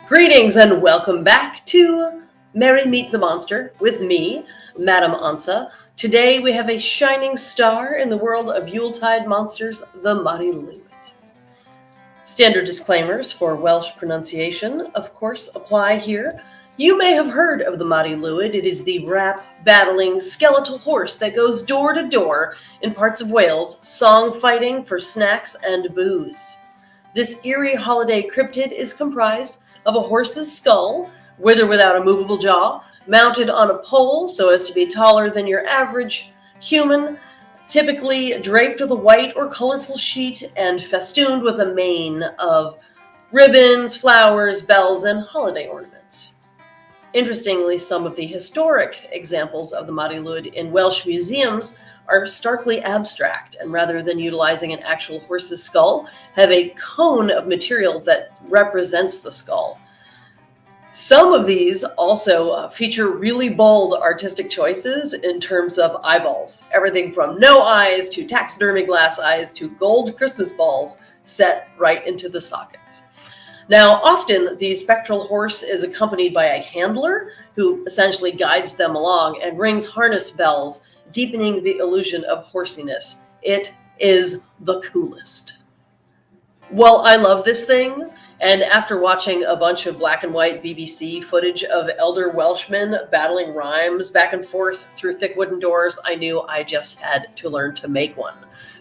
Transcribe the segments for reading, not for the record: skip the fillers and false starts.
Greetings and welcome back to Mary Meet the Monster with me, Madam Ansa. Today we have a shining star in the world of Yuletide monsters, the Mari Lwyd. Standard disclaimers for Welsh pronunciation, of course, apply here. You may have heard of the Mari Lwyd. It is the rap-battling skeletal horse that goes door to door in parts of Wales, song-fighting for snacks and booze. This eerie holiday cryptid is comprised of a horse's skull, with or without a movable jaw, mounted on a pole so as to be taller than your average human, typically draped with a white or colorful sheet and festooned with a mane of ribbons, flowers, bells, and holiday ornaments. Interestingly, some of the historic examples of the Mari Lwyd in Welsh museums are starkly abstract, and rather than utilizing an actual horse's skull, have a cone of material that represents the skull. Some of these also feature really bold artistic choices in terms of eyeballs. Everything from no eyes to taxidermy glass eyes to gold Christmas balls set right into the sockets. Now, often the spectral horse is accompanied by a handler who essentially guides them along and rings harness bells, deepening the illusion of horsiness. It is the coolest. Well, I love this thing. And after watching a bunch of black and white BBC footage of elder Welshmen battling rhymes back and forth through thick wooden doors, I knew I just had to learn to make one.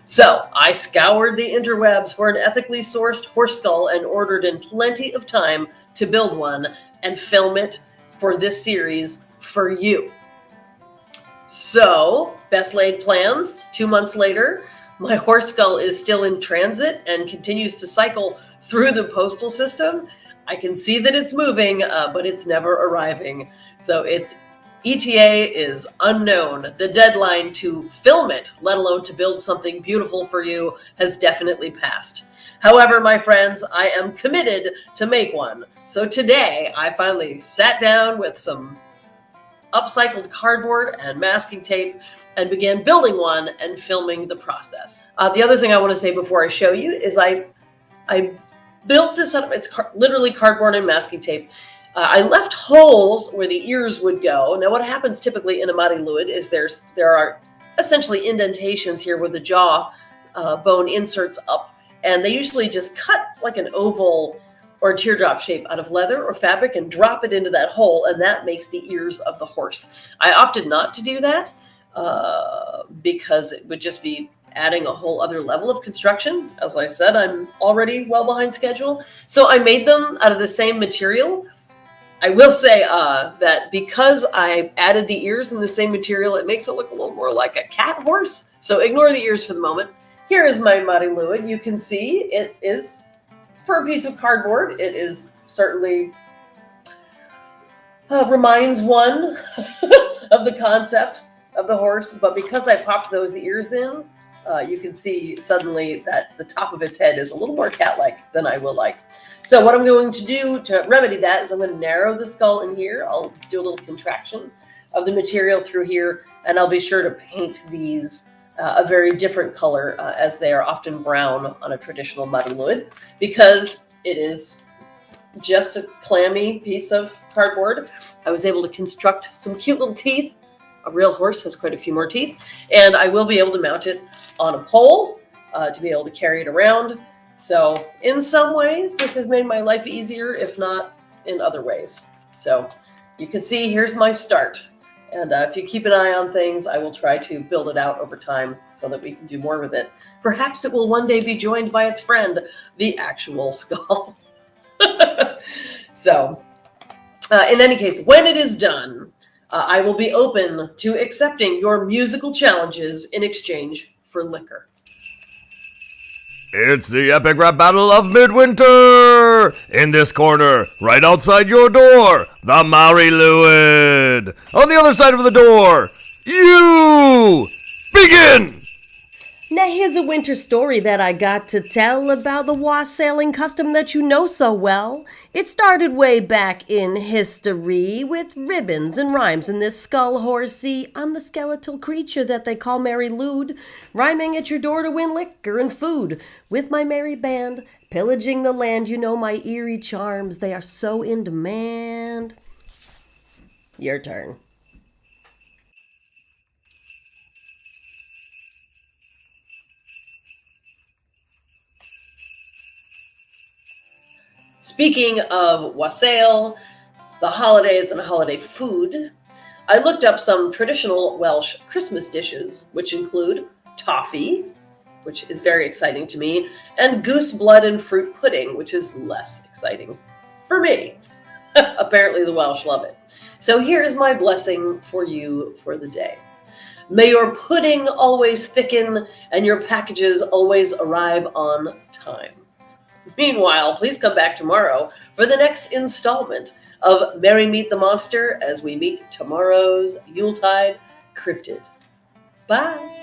So I scoured the interwebs for an ethically sourced horse skull and ordered in plenty of time to build one and film it for this series for you. So, best laid plans. 2 months later, my horse skull is still in transit and continues to cycle through the postal system. I can see that it's moving, but it's never arriving. So its ETA is unknown. The deadline to film it, let alone to build something beautiful for you, has definitely passed. However, my friends, I am committed to make one. So today, I finally sat down with some upcycled cardboard and masking tape and began building one and filming the process. The other thing I want to say before I show you is I built this up. It's literally cardboard and masking tape. I left holes where the ears would go. Now, what happens typically in a Mari Lwyd is there are essentially indentations here where the jaw bone inserts up, and they usually just cut like an oval or a teardrop shape out of leather or fabric and drop it into that hole, and that makes the ears of the horse. I opted not to do that because it would just be adding a whole other level of construction. As I said, I'm already well behind schedule. So I made them out of the same material. I will say that because I added the ears in the same material, it makes it look a little more like a cat horse. So ignore the ears for the moment. Here is my Mari Lwyd. You can see it is, for a piece of cardboard, it is certainly reminds one of the concept of the horse. But because I popped those ears in, you can see suddenly that the top of its head is a little more cat-like than I will like. So what I'm going to do to remedy that is I'm going to narrow the skull in here. I'll do a little contraction of the material through here, and I'll be sure to paint these a very different color as they are often brown on a traditional Mari Lwyd, because it is just a clammy piece of cardboard. I was able to construct some cute little teeth. A real horse has quite a few more teeth, and I will be able to mount it on a pole to be able to carry it around. So in some ways, this has made my life easier, if not in other ways. So you can see here's my start. And if you keep an eye on things, I will try to build it out over time so that we can do more with it. Perhaps it will one day be joined by its friend, the actual skull. So in any case, when it is done, I will be open to accepting your musical challenges in exchange for liquor. It's the epic rap battle of midwinter! In this corner, right outside your door, the Mari Lwyd! On the other side of the door, you! Begin! Now here's a winter story that I got to tell about the wassailing custom that you know so well. It started way back in history with ribbons and rhymes in this skull horsey. I'm the skeletal creature that they call Mari Lwyd, rhyming at your door to win liquor and food. With my merry band, pillaging the land, you know my eerie charms, they are so in demand. Your turn. Speaking of wassail, the holidays and holiday food, I looked up some traditional Welsh Christmas dishes, which include toffee, which is very exciting to me, and goose blood and fruit pudding, which is less exciting for me. Apparently the Welsh love it. So here's my blessing for you for the day. May your pudding always thicken and your packages always arrive on time. Meanwhile, please come back tomorrow for the next installment of Mary Meet the Monster as we meet tomorrow's Yuletide cryptid. Bye.